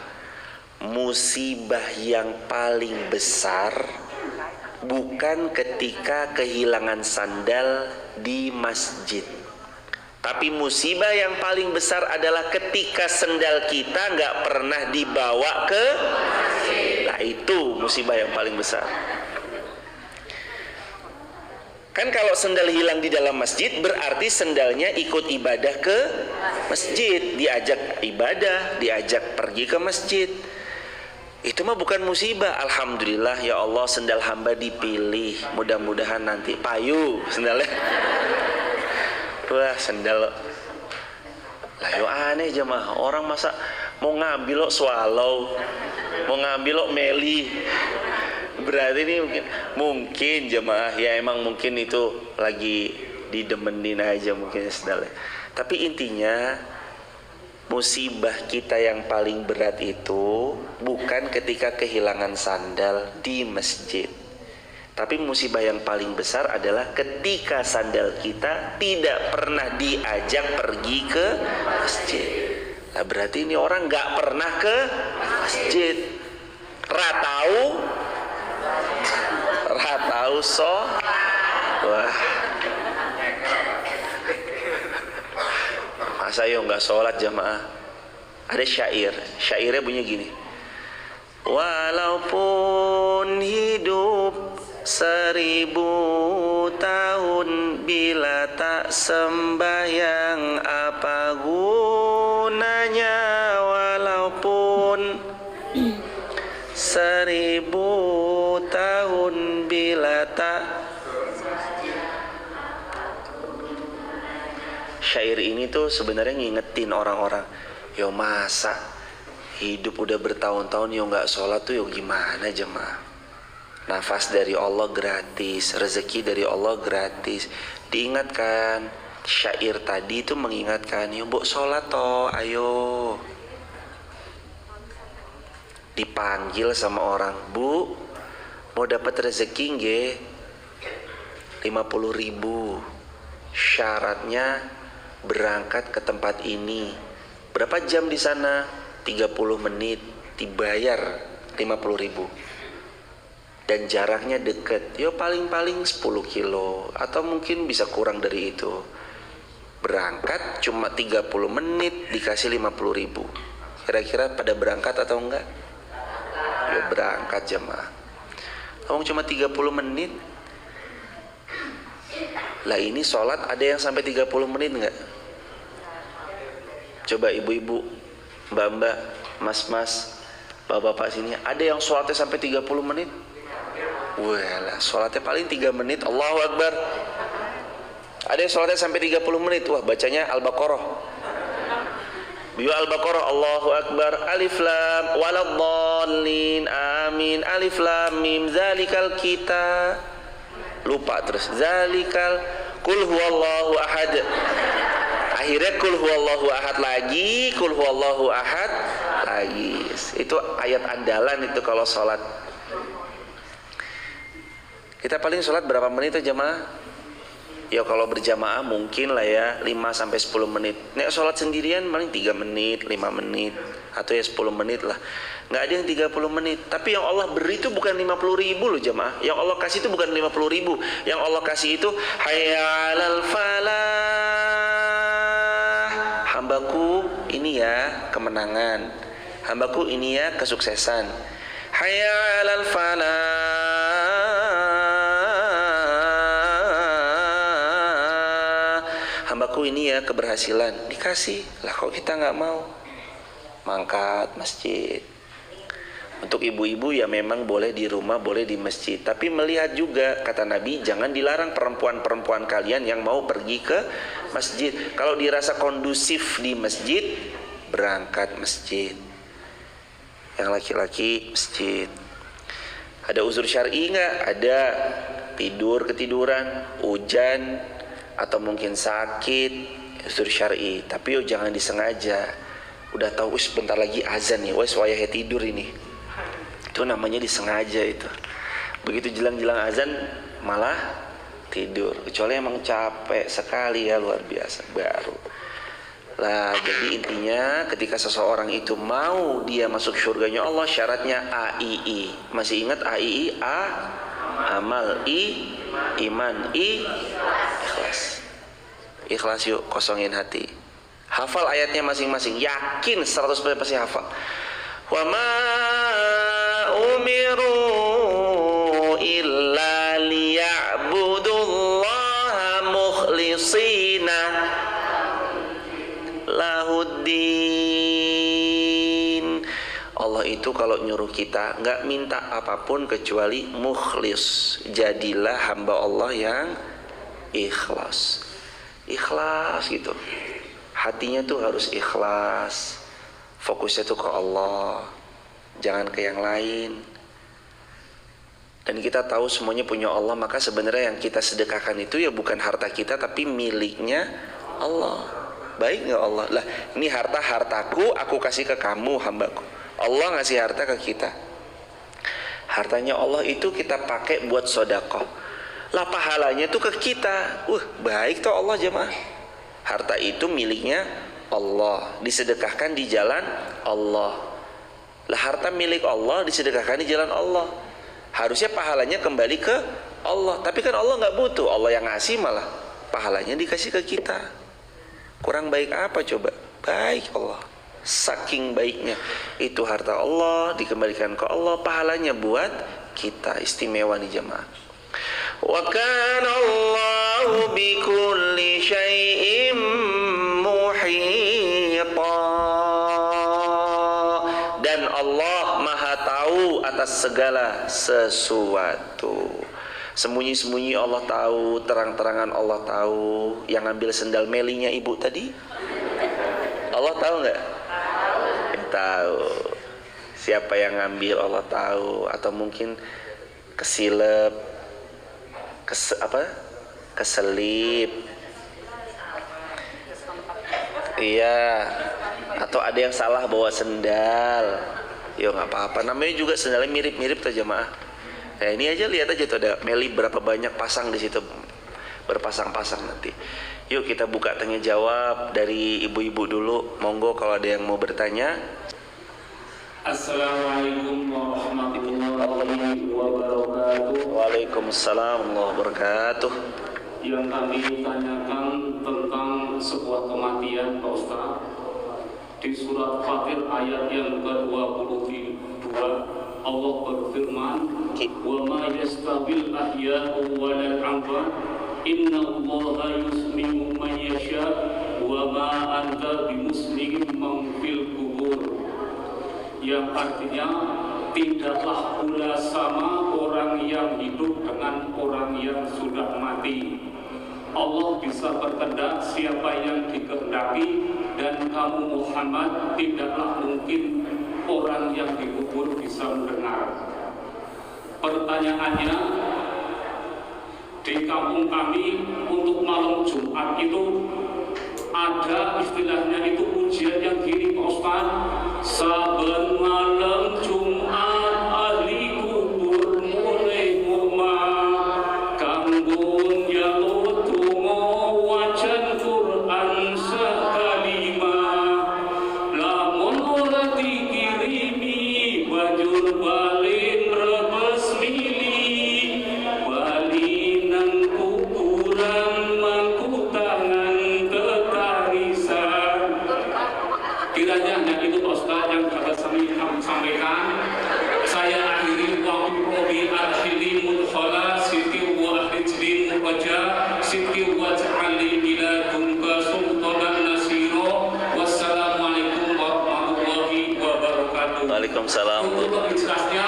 Musibah yang paling besar bukan ketika kehilangan sandal di masjid, tapi musibah yang paling besar adalah ketika sendal kita nggak pernah dibawa ke masjid. Nah itu musibah yang paling besar. Kan kalau sendal hilang di dalam masjid berarti sendalnya ikut ibadah ke masjid, diajak ibadah, diajak pergi ke masjid. Itu mah bukan musibah. Alhamdulillah ya Allah, sendal hamba dipilih. Mudah-mudahan nanti payu sendalnya. Wah sendal. Lah yo aneh jemaah, orang masa mau ngambil lo swallow, mau ngambil lo meli. Berarti ini mungkin jemaah ya emang mungkin itu lagi didemenin aja mungkin sendalnya. Tapi intinya musibah kita yang paling berat itu bukan ketika kehilangan sandal di masjid, tapi musibah yang paling besar adalah ketika sandal kita tidak pernah diajak pergi ke masjid. Nah, berarti ini orang nggak pernah ke masjid. Ratau so. Wah. Masa yo nggak sholat jamaah? Ada syairnya bunyi gini. Walaupun hidup 1000 tahun, bila tak sembahyang apa gunanya? Walaupun 1000 tahun bila tak. Syair ini tuh sebenarnya ngingetin orang-orang, yo masa hidup udah bertahun-tahun yo nggak sholat tuh yo gimana jemaah? Nafas dari Allah gratis, rezeki dari Allah gratis. Diingatkan, syair tadi itu mengingatkan, yo mbok sholat toh, ayo. Dipanggil sama orang, bu, mau dapat rezeki nggih? 50.000. Syaratnya berangkat ke tempat ini. Berapa jam di sana? 30 menit. Dibayar 50.000. Dan jaraknya deket. Yo paling-paling 10 kilo atau mungkin bisa kurang dari itu. Berangkat cuma 30 menit dikasih 50.000. Kira-kira pada berangkat atau enggak? Yo berangkat jemaah. Kamu cuma 30 menit. Lah ini sholat ada yang sampai 30 menit enggak? Coba ibu-ibu, mbak-mbak, mas-mas, bapak-bapak sini, ada yang sholatnya sampai 30 menit? Wah, sholatnya paling 3 menit, Allahu Akbar. Ada yang sholatnya sampai 30 menit, wah bacanya Al-Baqarah. Biwa Al-Baqarah, Allahu Akbar, Alif Lam, Waladhdallin, Amin, Alif Lam, Mim, Zalikal kita. Lupa terus, Zalikal, Qul huwallahu ahad. Akhirnya Qul huwallahu ahad lagi, Qul huwallahu ahad lagi. Itu ayat andalan itu kalau sholat. Kita paling sholat berapa menit tuh jamaah? Ya kalau berjamaah mungkin lah ya 5-10 menit. Nek sholat sendirian paling 3 menit, 5 menit, atau ya 10 menit lah. Nggak ada yang 30 menit. Tapi yang Allah beri itu bukan 50.000 loh jamaah. Yang Allah kasih itu bukan 50.000. Yang Allah kasih itu hayya 'alal falah. Hambaku ini ya kemenangan. Hambaku ini ya kesuksesan. Hayya 'alal falah. Hambaku ini ya keberhasilan. Dikasih lah, kok kita nggak mau? mangkat masjid. Untuk ibu-ibu ya memang boleh di rumah, boleh di masjid. Tapi melihat juga, kata Nabi, jangan dilarang perempuan-perempuan kalian yang mau pergi ke masjid. Kalau dirasa kondusif di masjid, berangkat masjid. Yang laki-laki masjid. Ada uzur syar'i nggak? Ada. Tidur ketiduran, hujan, atau mungkin sakit, uzur syar'i. Tapi jangan disengaja. Udah tahu bentar lagi azan nih, wayah tidur ini. Itu namanya disengaja itu. Begitu jelang-jelang azan malah tidur. Kecuali emang capek sekali ya, luar biasa, baru. Lah, jadi intinya ketika seseorang itu mau dia masuk surganya Allah, syaratnya AII. Masih ingat AII? A, amal, I, iman, I, ikhlas. Ikhlas yuk, kosongin hati. Hafal ayatnya masing-masing, yakin 100% pasti hafal. Wa ma umiru illa liya'budullaha mukhlisina lahuddin. Allah itu kalau nyuruh kita nggak minta apapun kecuali mukhlis. Jadilah hamba Allah yang ikhlas. Ikhlas gitu. Hatinya tuh harus ikhlas. Fokusnya tuh ke Allah, jangan ke yang lain. Dan kita tahu semuanya punya Allah, maka sebenarnya yang kita sedekahkan itu ya bukan harta kita, tapi miliknya Allah. Baik nggak Allah? Lah, ini hartaku, aku kasih ke kamu, hambaku. Allah ngasih harta ke kita. Hartanya Allah itu kita pakai buat sedekah. Lah pahalanya tuh ke kita. Baik toh Allah jemaah. Harta itu miliknya Allah, disedekahkan di jalan Allah. Lah harta milik Allah disedekahkan di jalan Allah. Harusnya pahalanya kembali ke Allah. Tapi kan Allah nggak butuh, Allah yang ngasih malah pahalanya dikasih ke kita. Kurang baik apa coba? Baik Allah. Saking baiknya itu harta Allah dikembalikan ke Allah, pahalanya buat kita. Istimewa nih jemaah. Wa kana Allahu bikulli syai'in muhita. Dan Allah Maha tahu atas segala sesuatu. Sembunyi-sembunyi Allah tahu, terang-terangan Allah tahu. Yang ngambil sendal melinya ibu tadi, Allah tahu nggak? Tahu. Siapa yang ngambil Allah tahu. Atau mungkin kesilep, keselip, iya. Atau ada yang salah bawa sendal, yo nggak apa-apa. Namanya juga sendalnya mirip-mirip tuh jemaah. Nah ini aja, lihat aja tuh ada meli berapa banyak pasang di situ, berpasang-pasang nanti. Yuk kita buka tanya jawab dari ibu-ibu dulu. Monggo kalau ada yang mau bertanya. Assalamualaikum warahmatullahi wabarakatuh. Waalaikumsalam warahmatullahi wabarakatuh. Yang kami tanyakan tentang sebuah kematian Pak Ustaz. Di surat Fatir ayat yang ke-22 Allah berfirman, "Wa ma yastawil ahya'u walal amwat, innallaha yusmi'u man yasha, wa ma anta bimusmi'in man fil qubur." Yang artinya tidaklah pula sama orang yang hidup dengan orang yang sudah mati. Allah bisa berkehendak siapa yang dikehendaki, dan kamu Muhammad tidaklah mungkin orang yang dikubur bisa mendengar. Pertanyaannya, di kampung kami untuk malam Jumat itu ada istilahnya itu ujian yang gini Pak Ustaz. Saben malam Jumat ahli kubur mulai ngomah kanggun jatuh tungo wajan Quran sekalimah, lamun ora dikirimi bajur balin rebes mili, bali nang kuburan mangku tangan ketarisan. Kiranya hanya itu Pak Ustaz yang dapat kami sampaikan. Saya akhiri wa robi al-hilimul khala siti wa ahlijli mubaja siti wa ja'ali ila kunka sultanan nasiro. Wassalamualaikum warahmatullahi Waalaikumsalam. Untuk menjelasnya,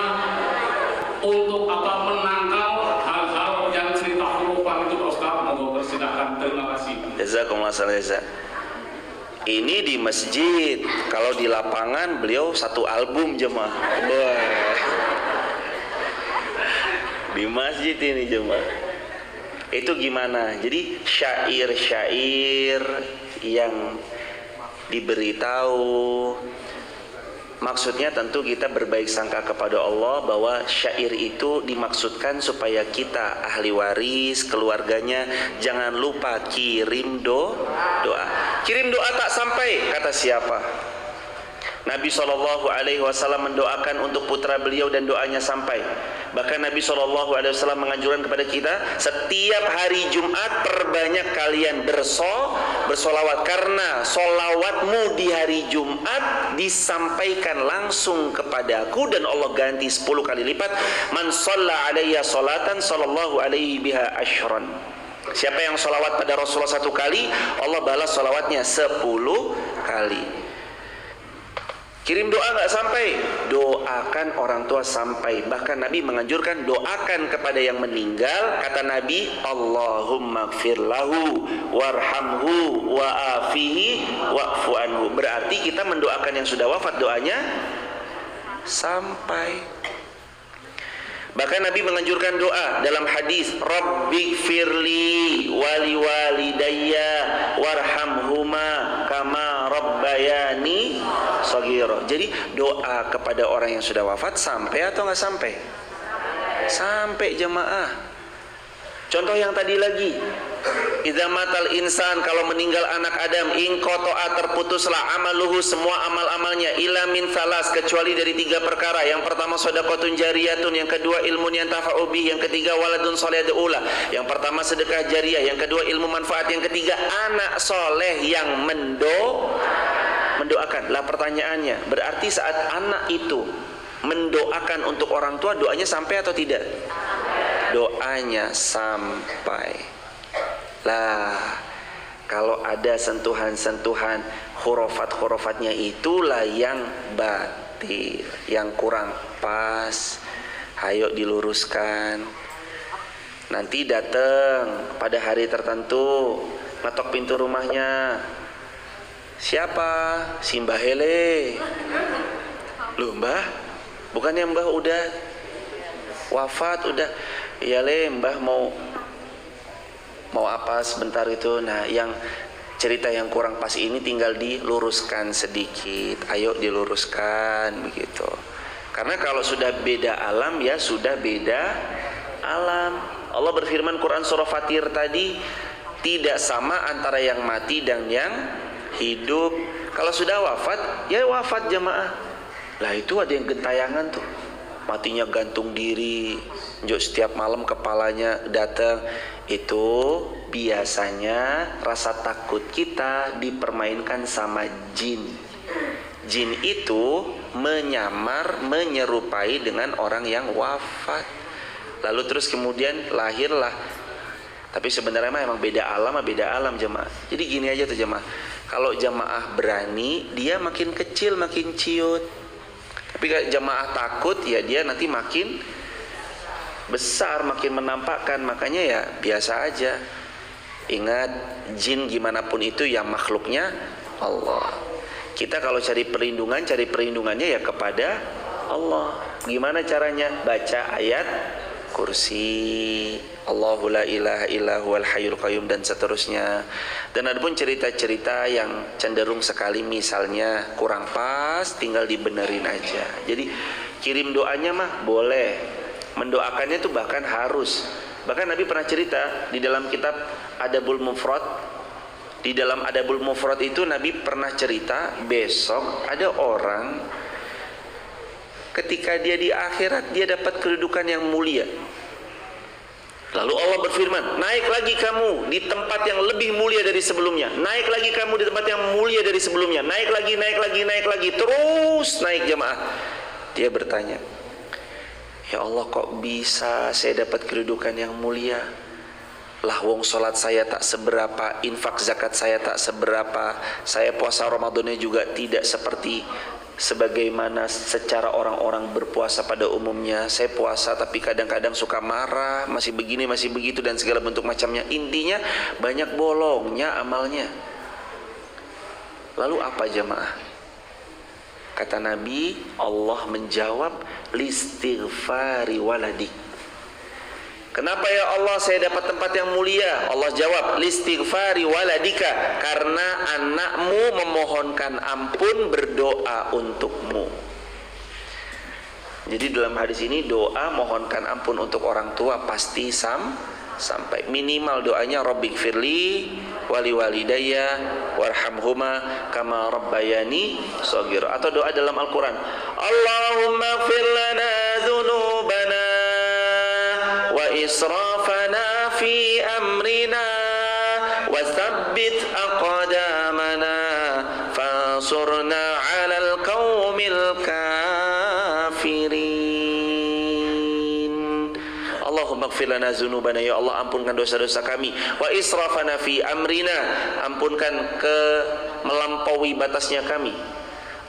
untuk apa menangkal hal-hal yang cerita hurufan itu Pak Ustaz, monggo persilakan. Terima kasih. Jazakumullah khairan. Ini di masjid, kalau di lapangan beliau satu album jemaah. Wah. Di masjid ini jemaah. Itu gimana? Jadi syair-syair yang diberitahu, maksudnya tentu kita berbaik sangka kepada Allah bahwa syair itu dimaksudkan supaya kita ahli waris, keluarganya jangan lupa kirim doa. Kirim doa tak sampai, kata siapa? Nabi SAW mendoakan untuk putra beliau dan doanya sampai. Bahkan Nabi SAW menganjurkan kepada kita, setiap hari Jumat perbanyak kalian bersolawat, karena solawatmu di hari Jumat disampaikan langsung kepadaku dan Allah ganti 10 kali lipat. Man shalla alayya salatan sallallahu alaihi biha asyran. Siapa yang solawat pada Rasulullah 1 kali, Allah balas solawatnya 10 kali. Kirim doa nggak sampai, doakan orang tua sampai. Bahkan Nabi menganjurkan doakan kepada yang meninggal. Kata Nabi, Allahumma gfir lahu warhamhu wa'afihi wa'fu anhu. Berarti kita mendoakan yang sudah wafat, doanya sampai. Bahkan Nabi menganjurkan doa dalam hadis, Rabbi gfirli wali walidayya warhamhuma kama rabbayani shaghira. Jadi doa kepada orang yang sudah wafat sampai atau nggak sampai? Sampai jemaah. Contoh yang tadi lagi, idza matal insan, kalau meninggal anak Adam, in qata'a, terputuslah amaluhu, semua amal-amalnya, illa min thalas, kecuali dari 3 perkara. Yang pertama shadaqatun jariyatun, yang kedua ilmun yantafa'u bih, yang ketiga waladun shalih yad'ula. Yang pertama sedekah jariyah, yang kedua ilmu manfaat, yang ketiga anak soleh yang mendoakan. Lah pertanyaannya, berarti saat anak itu mendoakan untuk orang tua, doanya sampai atau tidak? Doanya sampai. Lah, kalau ada sentuhan-sentuhan hurufat-hurufatnya, itulah yang batil, yang kurang pas. Ayo diluruskan. Nanti datang pada hari tertentu, ngetok pintu rumahnya. Siapa? Si Mbah Hele. Loh Mbah, bukannya Mbah udah wafat, udah. Iya le, Mbah mau apa sebentar itu. Nah, yang cerita yang kurang pas ini tinggal diluruskan sedikit. Ayo diluruskan begitu. Karena kalau sudah beda alam, ya sudah beda alam. Allah berfirman Quran surah Fatir tadi, tidak sama antara yang mati dan yang hidup. Kalau sudah wafat, ya wafat jemaah. Lah itu ada yang gentayangan tuh, matinya gantung diri, setiap malam kepalanya datang. Itu biasanya rasa takut kita dipermainkan sama jin. Jin itu menyamar, menyerupai dengan orang yang wafat. Lalu terus kemudian lahirlah. Tapi sebenarnya emang beda alam jemaah. Jadi gini aja tuh jemaah, kalau jemaah berani, dia makin kecil makin ciut. Tapi kalau jemaah takut, ya dia nanti makin besar, makin menampakkan. Makanya ya biasa aja. Ingat, jin gimana pun itu ya makhluknya Allah. Kita kalau cari perlindungannya ya kepada Allah. Gimana caranya? Baca ayat kursi, Allahu la ilaha illa huwal hayyul qayyum, dan seterusnya. Dan ada pun cerita-cerita yang cenderung sekali misalnya kurang pas, tinggal dibenerin aja. Jadi kirim doanya mah boleh, mendoakannya itu bahkan harus. Bahkan Nabi pernah cerita di dalam kitab Adabul Mufrad. Di dalam Adabul Mufrad itu Nabi pernah cerita, besok ada orang ketika dia di akhirat, dia dapat kedudukan yang mulia. Lalu Allah berfirman, naik lagi kamu di tempat yang lebih mulia dari sebelumnya. Naik lagi kamu di tempat yang mulia dari sebelumnya. Naik lagi. Terus naik jemaah. Dia bertanya, ya Allah, kok bisa saya dapat kedudukan yang mulia? Lah wong sholat saya tak seberapa, infak zakat saya tak seberapa, saya puasa Ramadannya juga tidak seperti sebagaimana secara orang-orang berpuasa pada umumnya. Saya puasa tapi kadang-kadang suka marah, masih begini, masih begitu, dan segala bentuk macamnya. Intinya banyak bolongnya amalnya. Lalu apa jamaah? Kata Nabi, Allah menjawab, listighfari waladik. Kenapa ya Allah saya dapat tempat yang mulia? Allah jawab, listighfari waladika, karena anakmu memohonkan ampun, berdoa untukmu. Jadi dalam hadis ini doa mohonkan ampun untuk orang tua pasti sampai. Minimal doanya Rabbighfirli wali walidayya warhamhuma kama rabbayani shaghira. Atau doa dalam Al-Quran, Allahumma ighfir lana dzunubana wa israfana fi amrina wa tsabbit aqdamana fansurna 'alal qaumil kafirin. Allahumma ighfir lana dzunubana, ya Allah ampunkan dosa-dosa kami, wa israfana fi amrina, ampunkan melampaui batasnya kami,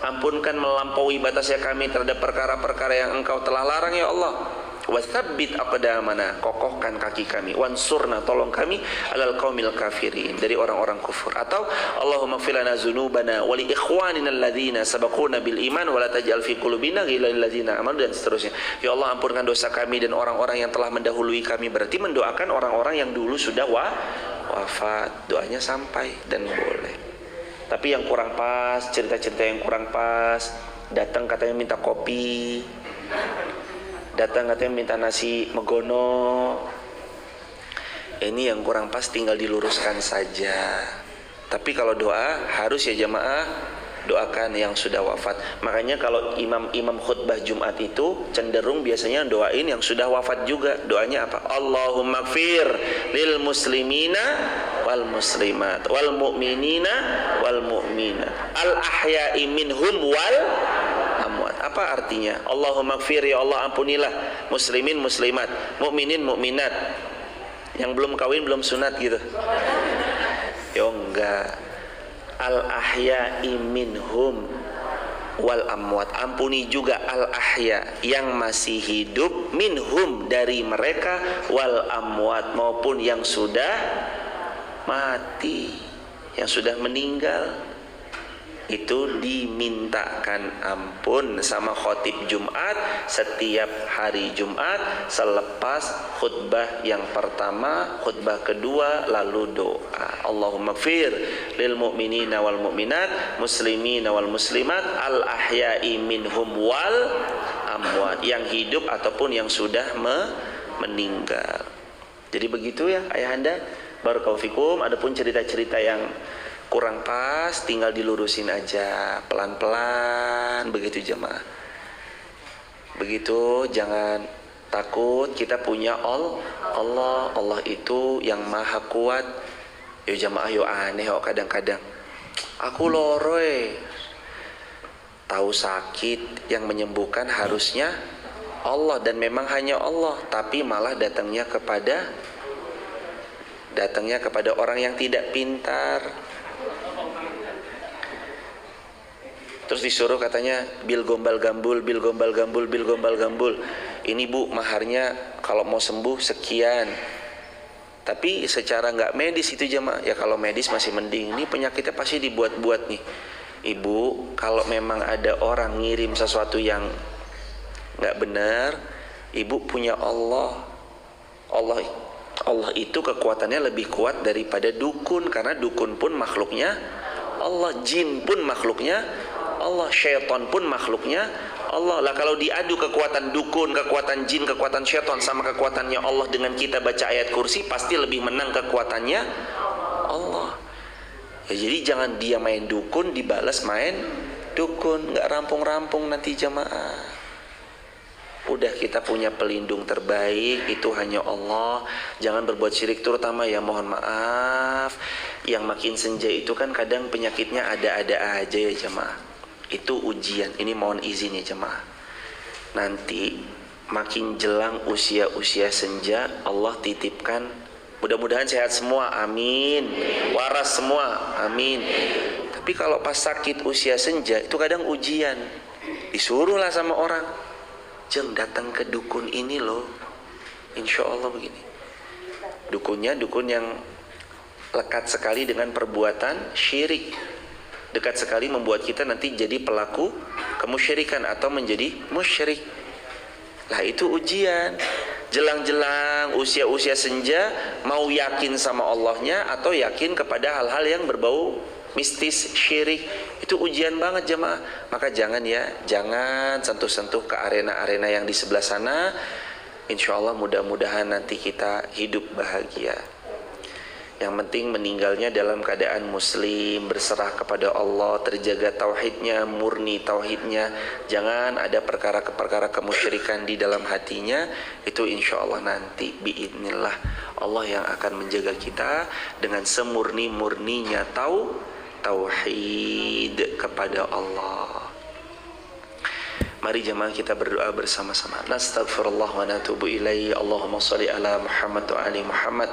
ampunkan melampaui batasnya kami terhadap perkara-perkara yang Engkau telah larang ya Allah. Watsabbit aqdamana, kokohkan kaki kami, wansurna, tolong kami, alal qaumil kafirin, dari orang-orang kufur. Atau Allahumma ighfir lana dzunubana wa li ikhwanina alladzina sabaquna bil iman wa la taj'al fi qulubina ghillan lil ladzina amanu, dan seterusnya. Ya Allah ampunkan dosa kami dan orang-orang yang telah mendahului kami. Berarti mendoakan orang-orang yang dulu sudah wafat. Doanya sampai dan boleh. Tapi yang kurang pas, cerita-cerita yang kurang pas, datang katanya minta kopi, datang katanya minta nasi megono, ini yang kurang pas, tinggal diluruskan saja. Tapi kalau doa harus ya jamaah, doakan yang sudah wafat. Makanya kalau imam khutbah Jumat itu cenderung biasanya doain yang sudah wafat juga. Doanya apa? Allahumma ighfir lil muslimina wal muslimat wal mu'minina wal mu'minat al ahya'i minhum wal amwat. Apa artinya? Allahumma ighfir, ya Allah ampunilah muslimin muslimat, mukminin mukminat, yang belum kawin belum sunat gitu. Ya enggak. Al ahya'i minhum wal amwat, ampuni juga al ahya, yang masih hidup, minhum dari mereka, wal amwat maupun yang sudah mati, yang sudah meninggal. Itu dimintakan ampun sama khotib Jumat setiap hari Jumat selepas khutbah yang pertama, khutbah kedua, lalu doa. Allahumma ighfir lil mu'minina wal mu'minat, muslimina wal muslimat, al ahya'i minhum wal amwat, yang hidup ataupun yang sudah meninggal. Jadi begitu ya ayahanda. Barakallahu fikum. Adapun cerita-cerita yang kurang pas tinggal dilurusin aja pelan-pelan, begitu jemaah. Begitu, jangan takut, kita punya Allah. Allah itu yang maha kuat. Yo jemaah, yo aneh kok kadang-kadang. Aku loroy. Tahu sakit, yang menyembuhkan harusnya Allah, dan memang hanya Allah, tapi malah datangnya kepada orang yang tidak pintar. Terus disuruh katanya bil gombal gambul. Ini bu, maharnya kalau mau sembuh sekian. Tapi secara nggak medis itu jemaah. Ya kalau medis masih mending. Ini penyakitnya pasti dibuat-buat nih. Ibu, kalau memang ada orang ngirim sesuatu yang nggak benar, ibu punya Allah. Allah itu kekuatannya lebih kuat daripada dukun, karena dukun pun makhluknya Allah, jin pun makhluknya Allah, syaitan pun makhluknya Allah. Lah kalau diadu kekuatan dukun, kekuatan jin, kekuatan syaitan sama kekuatannya Allah, dengan kita baca ayat kursi pasti lebih menang kekuatannya Allah. Ya, jadi jangan dia main dukun dibalas main dukun, nggak rampung-rampung nanti jamaah. Udah kita punya pelindung terbaik, itu hanya Allah. Jangan berbuat syirik, terutama ya mohon maaf, yang makin senja itu kan kadang penyakitnya ada-ada aja ya jemaah. Itu ujian. Ini mohon izin ya jemaah. Nanti makin jelang usia-usia senja, Allah titipkan, mudah-mudahan sehat semua, amin. Waras semua, amin. Tapi kalau pas sakit usia senja itu kadang ujian. Disuruhlah sama orang, "Jeng, datang ke dukun ini loh. Insya Allah begini." Dukunnya dukun yang lekat sekali dengan perbuatan syirik, dekat sekali membuat kita nanti jadi pelaku kemusyrikan atau menjadi musyrik. Lah itu ujian. Jelang-jelang usia-usia senja, mau yakin sama Allahnya atau yakin kepada hal-hal yang berbau mistis, syirik, itu ujian banget jemaah. Maka jangan sentuh-sentuh ke arena-arena yang di sebelah sana. Insya Allah mudah-mudahan nanti kita hidup bahagia. Yang penting meninggalnya dalam keadaan muslim, berserah kepada Allah, terjaga tauhidnya, murni tauhidnya. Jangan ada perkara-perkara kemusyrikan di dalam hatinya. Itu insya Allah nanti biidznillah Allah yang akan menjaga kita dengan semurni-murninya tauhid kepada Allah. Mari jemaah kita berdoa bersama-sama. Nastaghfirullah wa natubu ilaihi. Allahumma shalli ala Muhammad wa ali Muhammad.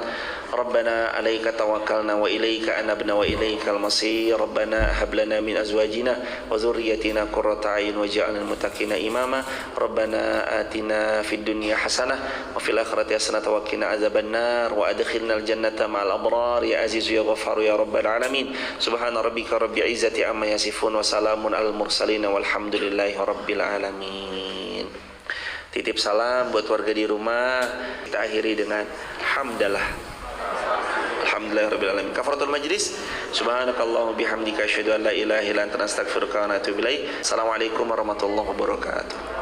Rabbana 'alaika tawakkalna wa ilaika anabna wa ilaikal masir. Rabbana hab lana min azwajina wa dhurriyyatina qurrata a'yun waj'alna lil muttaqina imama. Rabbana atina fid dunya hasanah wa fil akhirati hasanah wa qina adzabannar wa adkhilnal jannata ma'al abrar ya azizu ya ghaffar ya rabbal alamin. Subhana rabbika rabbil izzati amma yasifun wa salamun alal mursalin walhamdulillahi rabbil alamin. Titip salam buat warga di rumah. Kita akhiri dengan hamdalah. Alhamdulillahirabbil alamin. Kafaratul majlis. Subhanakallahumma bihamdika asyhadu an la ilaha illa anta astaghfiruka wa atubu ilaik. Assalamualaikum warahmatullahi wabarakatuh.